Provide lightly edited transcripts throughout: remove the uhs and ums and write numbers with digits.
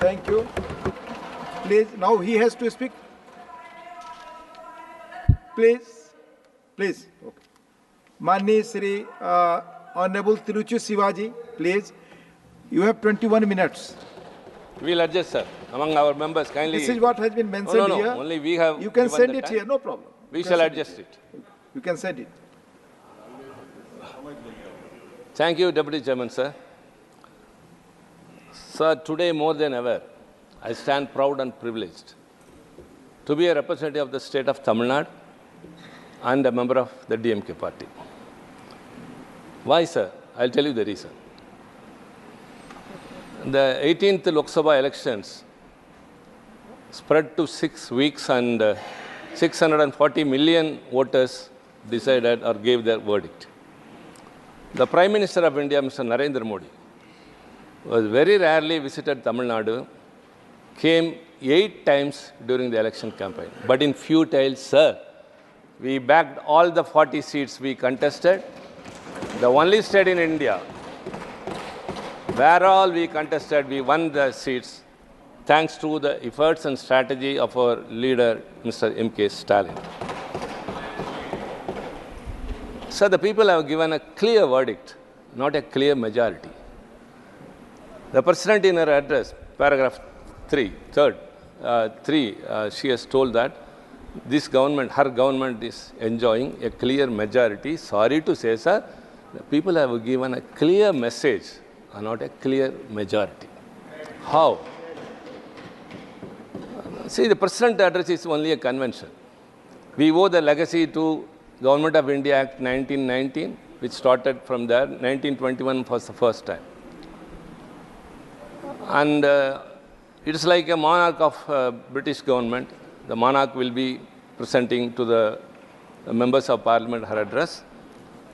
Thank you. Please, now he has to speak. Please. Please. Okay. Mani Sri Honorable Tiruchi Sivaji, please. You have 21 minutes. We'll adjust, sir. Among our members, kindly. This is what has been mentioned here. Only we have. You can send it here, no problem. We shall adjust it. You can send it. Thank you, Deputy Chairman, sir. Sir, today more than ever, I stand proud and privileged to be a representative of the state of Tamil Nadu and a member of the DMK party. Why, sir? I'll tell you the reason. The 18th Lok Sabha elections spread to 6 weeks and 640 million voters decided or gave their verdict. The Prime Minister of India, Mr. Narendra Modi, was very rarely visited Tamil Nadu, came 8 times during the election campaign. But in futile, sir, we backed all the 40 seats we contested. The only state in India where all we contested, we won the seats thanks to the efforts and strategy of our leader, Mr. MKStalin. So the people have given a clear verdict, not a clear majority. The President in her address, paragraph 3, she has told that this government, her government is enjoying a clear majority. Sorry to say, sir, the people have given a clear message and not a clear majority. How? See, the President address is only a convention. We owe the legacy to Government of India Act 1919, which started from there. 1921 was the first time. And it is like a monarch of British government. The monarch will be presenting to the members of parliament her address,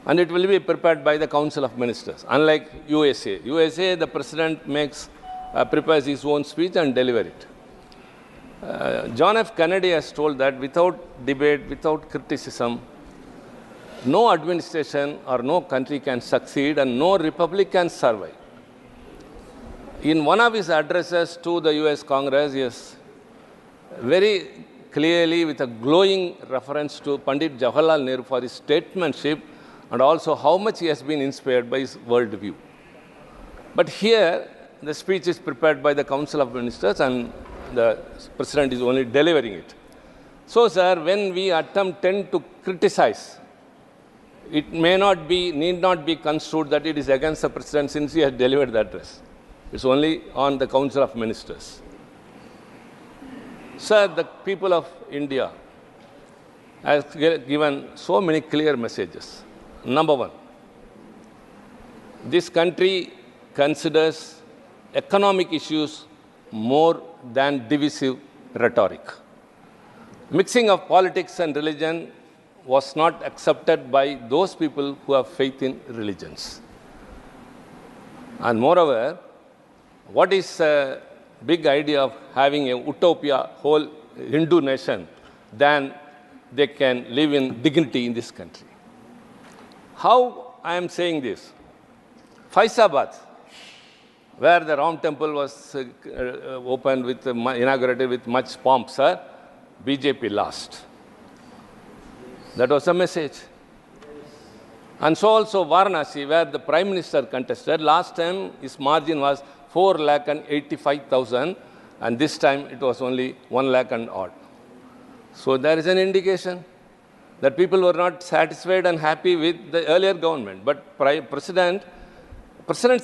and it will be prepared by the Council of Ministers. Unlike USA. USA, the president prepares his own speech and delivers it. John F. Kennedy has told that without debate, without criticism, no administration or no country can succeed and no republic can survive. In one of his addresses to the US Congress, he has very clearly, with a glowing reference to Pandit Jawaharlal Nehru for his statesmanship and also how much he has been inspired by his worldview. But here, the speech is prepared by the Council of Ministers and the President is only delivering it. So, sir, when we tend to criticize, it need not be construed that it is against the President since he has delivered the address. It's only on the Council of Ministers. Sir, the people of India have given so many clear messages. Number one, this country considers economic issues more than divisive rhetoric. Mixing of politics and religion was not accepted by those people who have faith in religions. And moreover, what is a big idea of having a utopia, whole Hindu nation, than they can live in dignity in this country? How I am saying this? Faizabad, where the Ram temple was inaugurated with much pomp, sir, BJP lost. That was a message. And so also Varanasi, where the Prime Minister contested, last time his margin was 4,85,000, and this time it was only 1 lakh and odd. So there is an indication that people were not satisfied and happy with the earlier government. But President's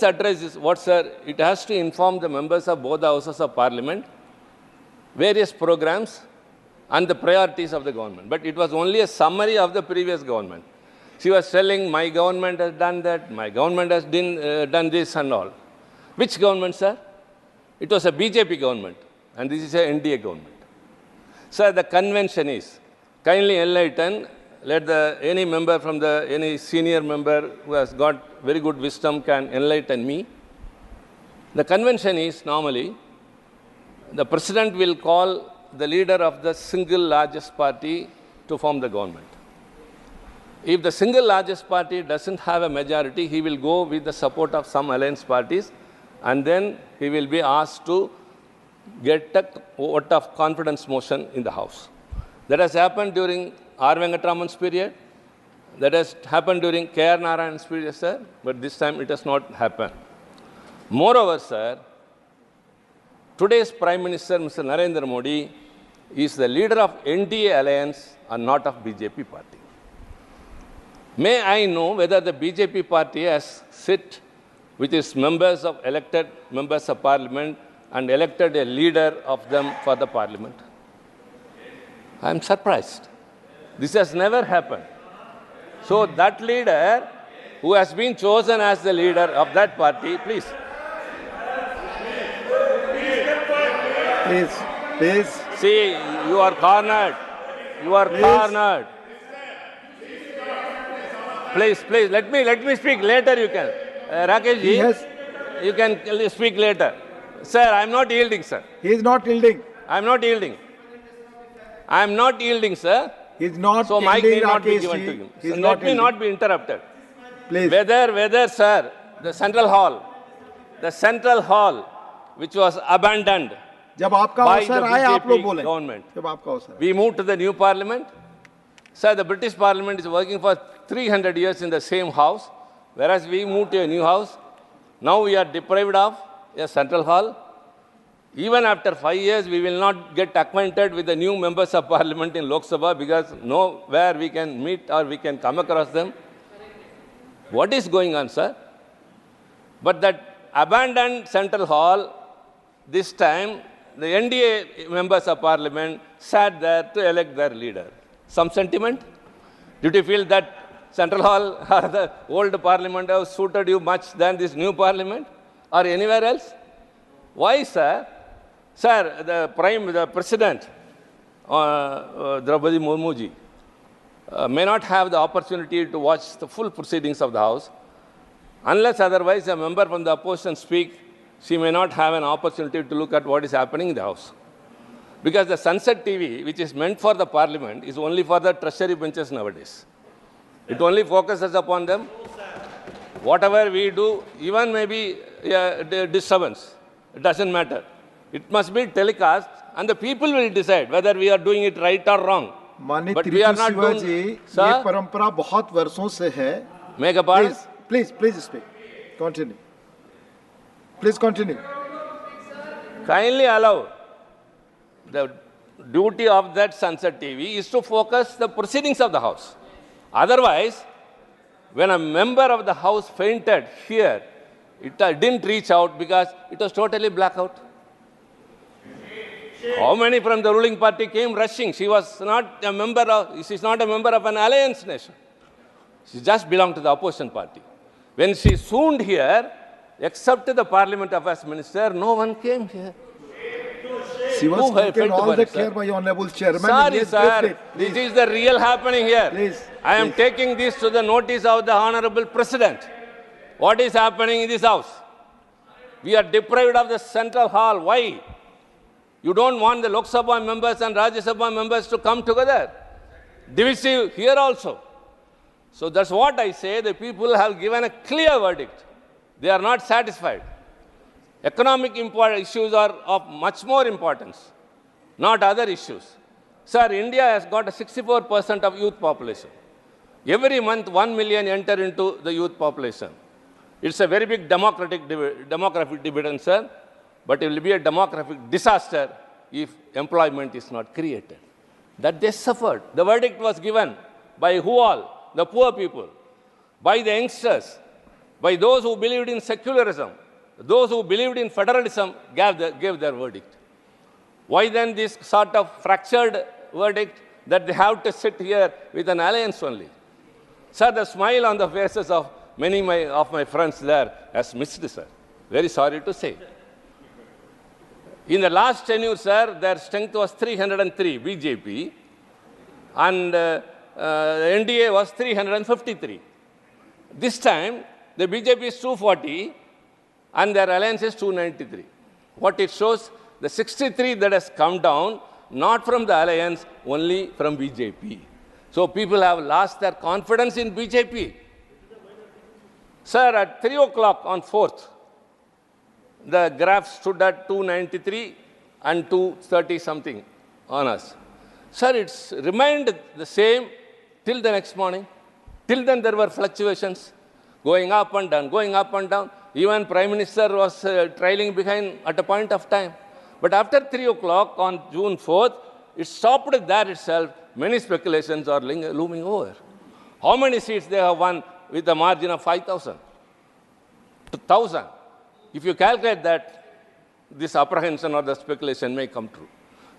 address is what, sir? It has to inform the members of both the houses of parliament, various programs, and the priorities of the government. But it was only a summary of the previous government. She was telling, my government has done that, my government has done this and all. Which government, sir? It was a BJP government, and this is an NDA government. Sir, the convention is, kindly enlighten, let any member from any senior member who has got very good wisdom can enlighten me. The convention is normally, the President will call the leader of the single largest party to form the government. If the single largest party doesn't have a majority, he will go with the support of some alliance parties, and then he will be asked to get a vote of confidence motion in the House. That has happened during R. Venkataraman's period. That has happened during K.R. Narayan's period, sir, but this time it has not happened. Moreover, sir, today's Prime Minister, Mr. Narendra Modi, is the leader of NDA alliance and not of BJP party. May I know whether the BJP party has sit with its members of elected members of parliament and elected a leader of them for the parliament? I am surprised. This has never happened. So that leader who has been chosen as the leader of that party, please. Please. See, you are cornered. You are cornered. Please, let me speak. Later you can. Rakesh ji, you can speak later. Sir, I am not yielding, sir. He is not yielding. I am not yielding. I am not yielding, sir. He is not so yielding, mic need not be Rakesh given ji. to him. He is So not let me not be interrupted. Please. Whether, sir, the central hall, which was abandoned जब आपका by the अवसर आए आप लोग BJP बोलें. government, जब आपका अवसर. we moved to the new parliament. Sir, the British parliament is working for 300 years in the same house, whereas we moved to a new house. Now we are deprived of a central hall. Even after 5 years, we will not get acquainted with the new members of parliament in Lok Sabha because nowhere we can meet or we can come across them. What is going on, sir? But that abandoned central hall, this time, the NDA members of parliament sat there to elect their leader. Some sentiment? Did you feel that central hall or the old parliament house suited you much than this new parliament or anywhere else? Why, sir? Sir, the president, Draupadi Murmu ji, may not have the opportunity to watch the full proceedings of the House. Unless otherwise a member from the opposition speak, she may not have an opportunity to look at what is happening in the House. Because the Sunset TV, which is meant for the parliament, is only for the treasury benches nowadays. It only focuses upon them. Whatever we do, even maybe disturbance, it doesn't matter. It must be telecast, and the people will decide whether we are doing it right or wrong. माननीय But we are Tiruchi not Shiva doing. Ji, Sir, ये परंपरा बहुत वर्षों से है. make a pardon? Please speak. Continue. Please continue. Kindly allow. The duty of that Sunset TV is to focus the proceedings of the House. Otherwise, when a member of the House fainted here, it didn't reach out because it was totally blackout. How many from the ruling party came rushing? She's not a member of an alliance nation. She just belonged to the opposition party. When she swooned here, except the Parliament Affairs Minister, no one came here. She was taken all the care by Honorable Chairman. Sorry, sir. This is the real happening here. Please. I am taking this to the notice of the Honorable President. What is happening in this House? We are deprived of the central hall. Why? You don't want the Lok Sabha members and Rajya Sabha members to come together. Divisive here also. So that's what I say. The people have given a clear verdict. They are not satisfied. Economic issues are of much more importance, not other issues. Sir, India has got a 64% of youth population. Every month, 1 million enter into the youth population. It's a very big demographic dividend, sir, but it will be a demographic disaster if employment is not created. That they suffered. The verdict was given by who all? The poor people, by the youngsters, by those who believed in secularism. Those who believed in federalism gave their verdict. Why then this sort of fractured verdict that they have to sit here with an alliance only? Sir, the smile on the faces of many of my friends there has missed, sir. Very sorry to say. In the last tenure, sir, their strength was 303 BJP and NDA was 353. This time, the BJP is 240 and their alliance is 293. What it shows, the 63 that has come down, not from the alliance, only from BJP. So people have lost their confidence in BJP. Sir, at 3 o'clock on 4th, the graph stood at 293 and 230 something on us. Sir, it's remained the same till the next morning. Till then there were fluctuations, going up and down, going up and down. Even Prime Minister was trailing behind at a point of time. But after 3 o'clock on June 4th, it stopped there itself. Many speculations are looming over. How many seats they have won with a margin of 5,000 to 1,000? If you calculate that, this apprehension or the speculation may come true.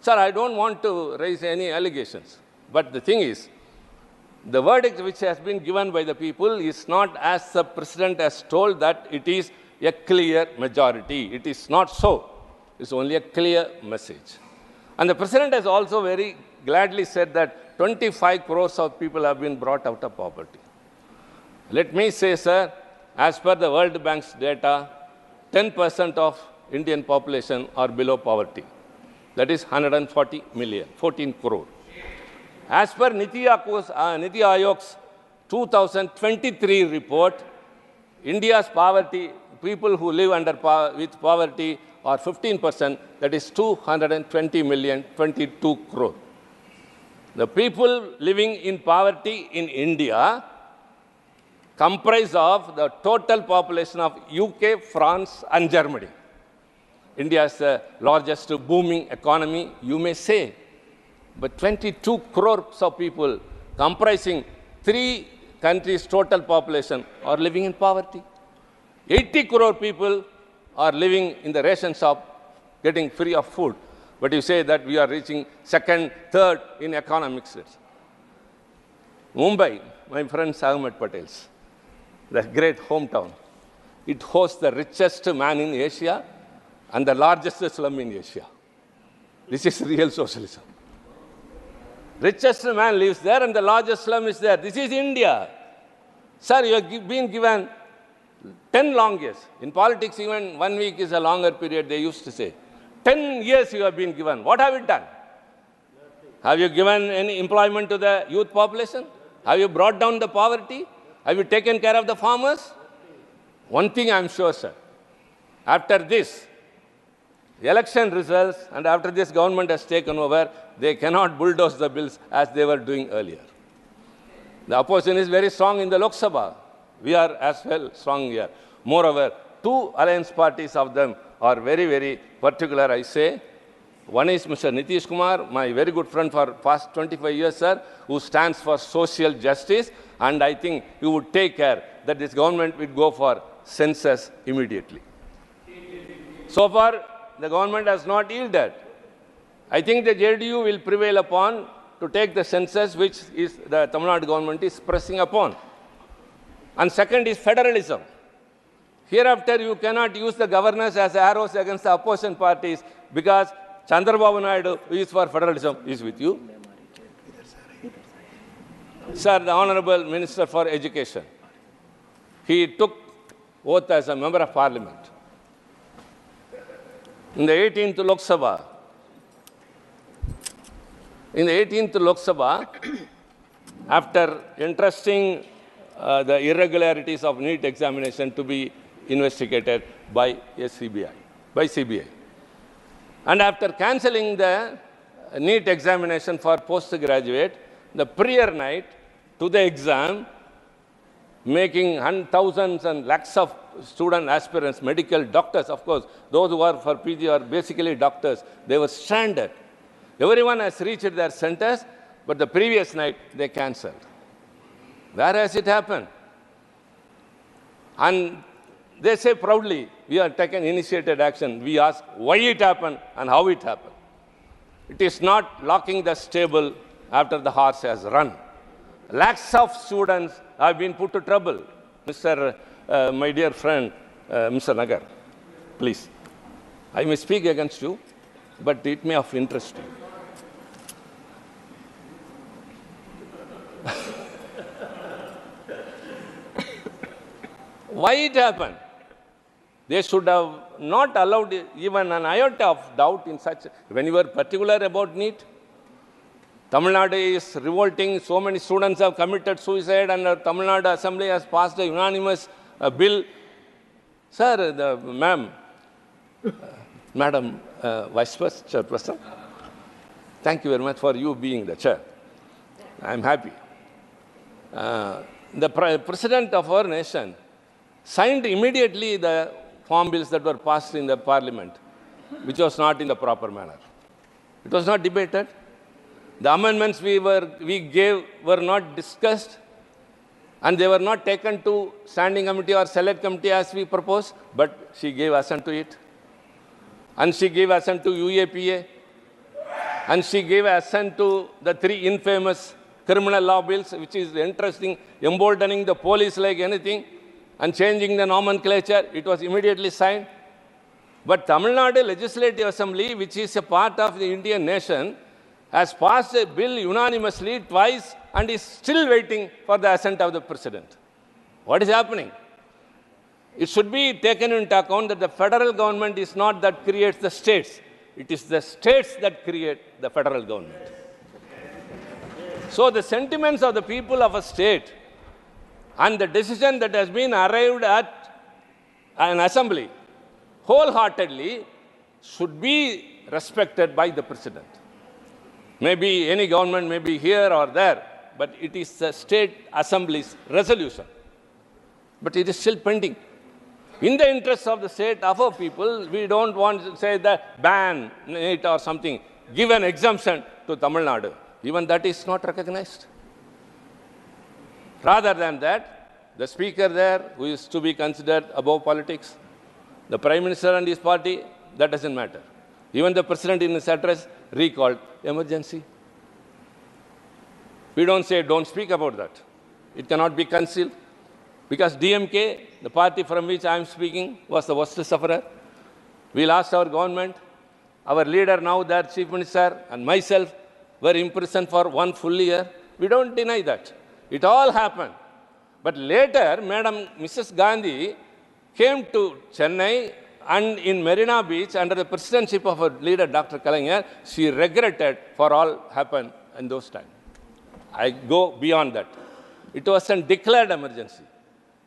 Sir, I don't want to raise any allegations. But the thing is, the verdict which has been given by the people is not as the President has told that it is a clear majority. It is not so. It's only a clear message. And the President has also very gladly said that 25 crores of people have been brought out of poverty. Let me say, sir, as per the World Bank's data, 10% of Indian population are below poverty. That is 140 million, 14 crore. As per Niti Ayog's 2023 report, India's poverty, people who live with poverty are 15%, that is 220 million, 22 crore. The people living in poverty in India comprise of the total population of UK, France, and Germany. India is the largest booming economy, you may say. But 22 crores of people comprising 3 countries' total population are living in poverty. 80 crore people are living in the ration shop, getting free of food. But you say that we are reaching second, third in economic states. Mumbai, my friend Ahmed Patel's, the great hometown, it hosts the richest man in Asia and the largest slum in Asia. This is real socialism. Richest man lives there and the largest slum is there. This is India. Sir, you have been given 10 long years. In politics, even 1 week is a longer period, they used to say. 10 years you have been given. What have you done? Have you given any employment to the youth population? Have you brought down the poverty? Have you taken care of the farmers? One thing I am sure, sir. After this, the election results, and after this government has taken over, they cannot bulldoze the bills as they were doing earlier. The opposition is very strong in the Lok Sabha. We are as well strong here. Moreover, 2 alliance parties of them are very, very particular, I say. One is Mr. Nitish Kumar, my very good friend for past 25 years, sir, who stands for social justice, and I think he would take care that this government will go for census immediately. So far, the government has not yielded. I think the JDU will prevail upon to take the census, which is the Tamil Nadu government is pressing upon. And second is federalism. Hereafter, you cannot use the governors as arrows against the opposition parties because Chandrababu Naidu, who is for federalism, is with you. Sir, the Honorable Minister for Education, he took oath as a member of Parliament. In the 18th Lok Sabha, after entrusting the irregularities of NEET examination to be investigated by CBI. And after cancelling the NEET examination for postgraduate, the prior night to the exam, making thousands and lakhs of student aspirants, medical doctors, of course, those who are for PG are basically doctors, they were stranded. Everyone has reached their centers, but the previous night they cancelled. Where has it happened? And they say proudly, we have taken initiated action. We ask why it happened and how it happened. It is not locking the stable after the horse has run. Lakhs of students have been put to trouble. My dear friend, Mr. Nagar, please. I may speak against you, but it may of interest you. Why it happened? They should have not allowed even an iota of doubt in such. When you were particular about NEET, Tamil Nadu is revolting. So many students have committed suicide, and the Tamil Nadu Assembly has passed a unanimous bill. Sir, ma'am, Madam Vice Chairperson, thank you very much for you being the chair. I am happy. The President of our nation signed immediately the farm bills that were passed in the Parliament, which was not in the proper manner. It was not debated. The amendments we gave were not discussed, and they were not taken to standing committee or select committee as we proposed, but she gave assent to it. And she gave assent to UAPA, and she gave assent to the 3 infamous criminal law bills, which is interesting, emboldening the police like anything, and changing the nomenclature. It was immediately signed. But Tamil Nadu Legislative Assembly, which is a part of the Indian nation, has passed a bill unanimously twice and is still waiting for the assent of the President. What is happening? It should be taken into account that the federal government is not that creates the states. It is the states that create the federal government. So the sentiments of the people of a state and the decision that has been arrived at an assembly wholeheartedly should be respected by the President. Maybe any government may be here or there, but it is the state assembly's resolution. But it is still pending. In the interest of the state, of our people, we don't want to say that ban it or something, give an exemption to Tamil Nadu. Even that is not recognized. Rather than that, the speaker there, who is to be considered above politics, the Prime Minister and his party, that doesn't matter. Even the President in his address recalled emergency. We don't say, don't speak about that. It cannot be concealed. Because DMK, the party from which I am speaking, was the worst sufferer. We lost our government. Our leader, now their Chief Minister, and myself were imprisoned for 1 full year. We don't deny that. It all happened. But later, Mrs. Gandhi came to Chennai, and in Marina Beach, under the presidency of her leader, Dr. Kalaignar, she regretted for all happened in those times. I go beyond that. It was a declared emergency.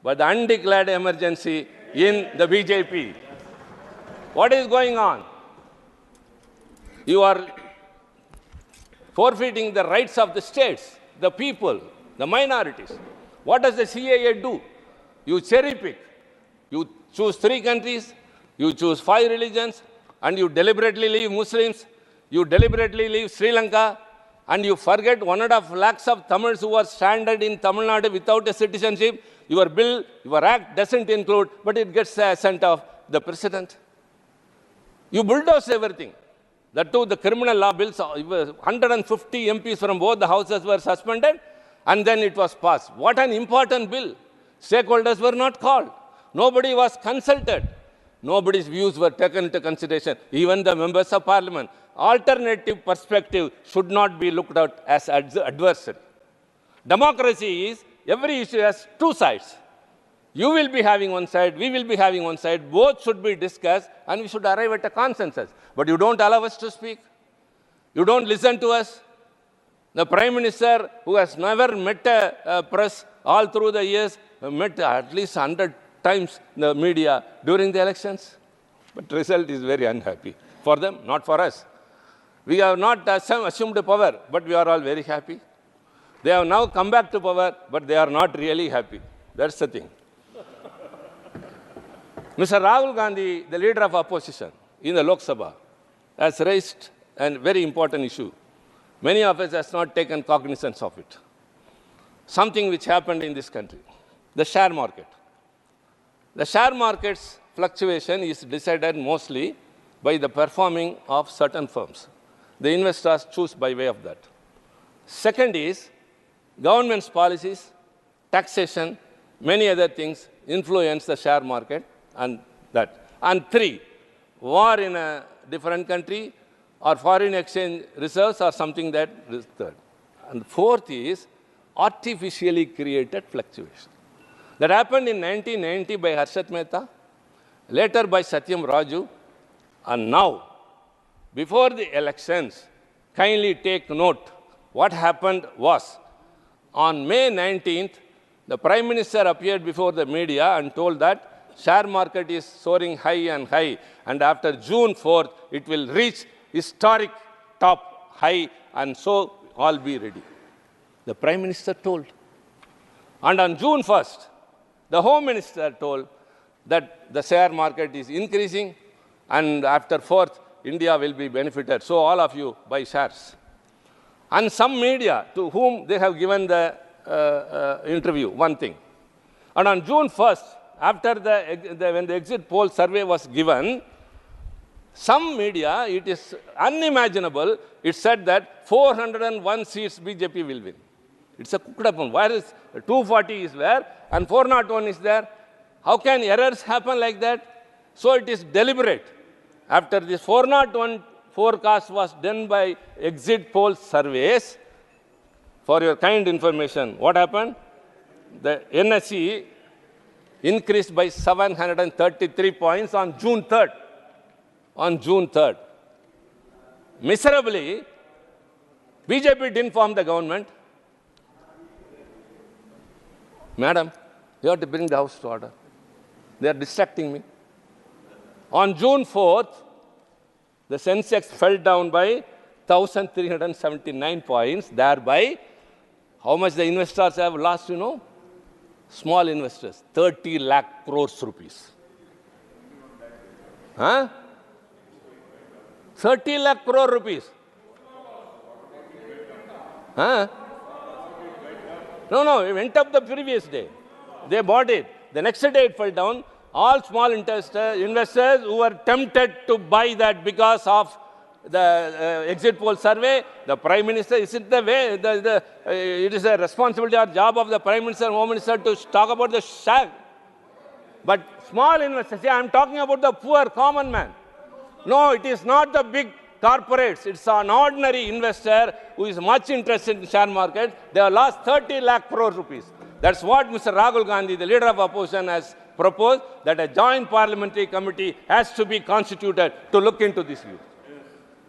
But the undeclared emergency in the BJP. What is going on? You are forfeiting the rights of the states, the people, the minorities. What does the CAA do? You cherry pick. You choose 3 countries, you choose 5 religions, and you deliberately leave Muslims, you deliberately leave Sri Lanka, and you forget 1.5 lakhs of Tamils who are stranded in Tamil Nadu without a citizenship. Your bill, your act doesn't include, but it gets the assent of the President. You bulldoze everything. That too, the criminal law bills, 150 MPs from both the houses were suspended, and then it was passed. What an important bill. Stakeholders were not called. Nobody was consulted. Nobody's views were taken into consideration, even the members of Parliament. Alternative perspective should not be looked at as adversary. Democracy is, every issue has 2 sides. You will be having one side, we will be having one side. Both should be discussed, and we should arrive at a consensus. But you don't allow us to speak. You don't listen to us. The Prime Minister, who has never met a press all through the years, met at least 100 times the media during the elections. But the result is very unhappy for them, not for us. We have not assumed power, but we are all very happy. They have now come back to power, but they are not really happy. That's the thing. Mr. Rahul Gandhi, the leader of opposition in the Lok Sabha, has raised a very important issue. Many of us have not taken cognizance of it. Something which happened in this country, the share market. The share market's fluctuation is decided mostly by the performing of certain firms. The investors choose by way of that. Second is government's policies, taxation, many other things influence the share market and that. And 3, war in a different country or foreign exchange reserves or something that is third. And 4th is artificially created fluctuation. That happened in 1990 by Harshad Mehta, later by Satyam Raju, and now, before the elections, kindly take note, what happened was, on May 19th, the Prime Minister appeared before the media and told that share market is soaring high and high, and after June 4th, it will reach historic top high, and so all be ready. The Prime Minister told. And on June 1st, the Home Minister told that the share market is increasing, and after 4th, India will be benefited. So all of you buy shares. And some media to whom they have given the interview, one thing. And on June 1st, after when the exit poll survey was given, some media, it is unimaginable, it said that 401 seats BJP will win. It's a cooked up one. Where is 240 is there and 401 is there? How can errors happen like that? So it is deliberate. After this 401 forecast was done by exit poll surveys, for your kind information, what happened? The NSE increased by 733 points on June 3rd. On June 3rd. Miserably, BJP didn't form the government. Madam, you have to bring the house to order. They are distracting me. On June 4th, the Sensex fell down by 1,379 points. Thereby, how much the investors have lost, you know? Small investors, 30 lakh crores rupees. Huh? 30 lakh crore rupees. Huh? No, it went up the previous day. They bought it. The next day it fell down. All small investors who were tempted to buy that because of the exit poll survey, the Prime Minister, is it the way, it is a responsibility or job of the Prime Minister and Home Minister to talk about the share. But small investors, see, I am talking about the poor common man. No, it is not the big corporates. It's an ordinary investor who is much interested in the share market. They have lost 30 lakh crore rupees. That's what Mr. Rahul Gandhi, the leader of opposition, has proposed, that a joint parliamentary committee has to be constituted to look into this issue.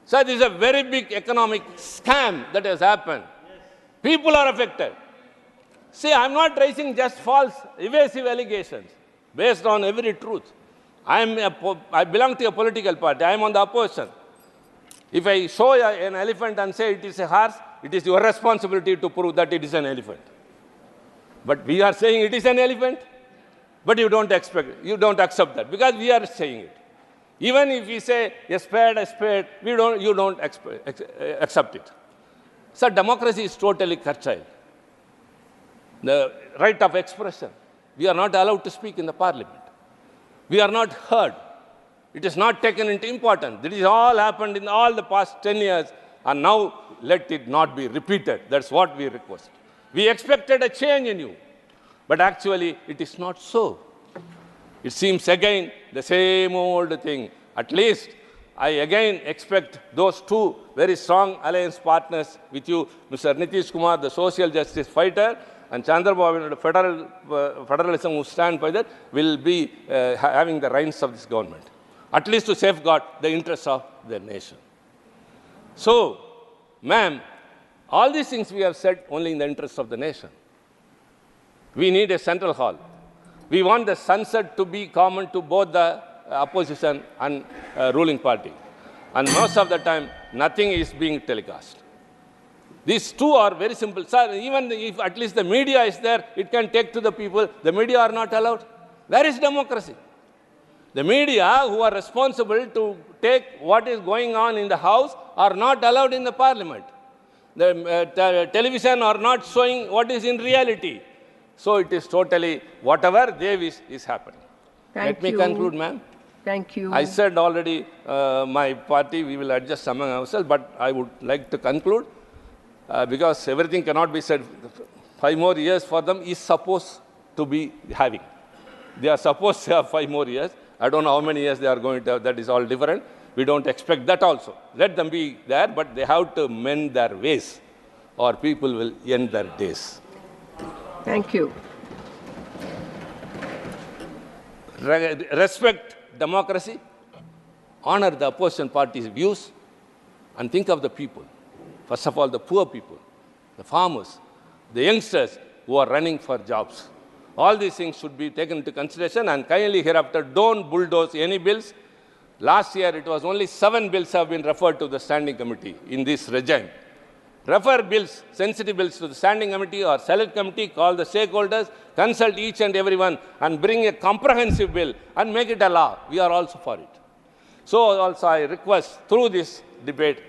So this is a very big economic scam that has happened. People are affected. See, I'm not raising just false, evasive allegations based on every truth. I belong to a political party. I am on the opposition. If I show an elephant and say it is a horse, it is your responsibility to prove that it is an elephant. But we are saying it is an elephant, but you don't accept that because we are saying it. Even if we say a spade, you don't accept it. So democracy is totally curtailed. The right of expression. We are not allowed to speak in the parliament. We are not heard. It is not taken into importance. This all happened in all the past 10 years, and now let it not be repeated. That's what we request. We expected a change in you, but actually it is not so. It seems again the same old thing. At least I again expect those two very strong alliance partners with you, Mr. Nitish Kumar, the social justice fighter, and Chandrababu, the federalism who stand by that, will be having the reins of this government, at least to safeguard the interests of the nation. So, ma'am, all these things we have said only in the interest of the nation. We need a central hall. We want the sunset to be common to both the opposition and ruling party. And most of the time, nothing is being telecast. These two are very simple. Sir, even if at least the media is there, it can take to the people. The media are not allowed. Where is democracy? The media who are responsible to take what is going on in the house are not allowed in the parliament. The television are not showing what is in reality. So it is totally whatever they wish is happening. Let me conclude, ma'am. Thank you. I said already my party, we will adjust among ourselves, but I would like to conclude because everything cannot be said. 5 more years for them is supposed to be having. They are supposed to have 5 more years. I don't know how many years they are going to have. That is all different. We don't expect that also. Let them be there, but they have to mend their ways or people will end their days. Thank you. Respect democracy, honor the opposition party's views, and think of the people. First of all, the poor people, the farmers, the youngsters who are running for jobs, All these things should be taken into consideration, and kindly hereafter don't bulldoze any bills. Last year, it was only 7 bills have been referred to the standing committee in this regime. Refer bills, sensitive bills, to the standing committee or select committee, call the stakeholders, consult each and everyone, and bring a comprehensive bill and make it a law. We are also for it. So also I request through this debate,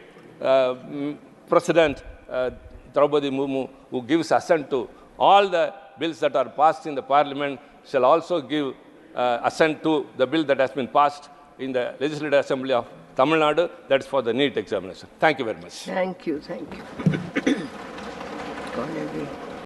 President Draupadi Murmu, who gives assent to all the bills that are passed in the Parliament, shall also give assent to the bill that has been passed in the Legislative Assembly of Tamil Nadu, that's for the NEET examination. Thank you very much. Thank you.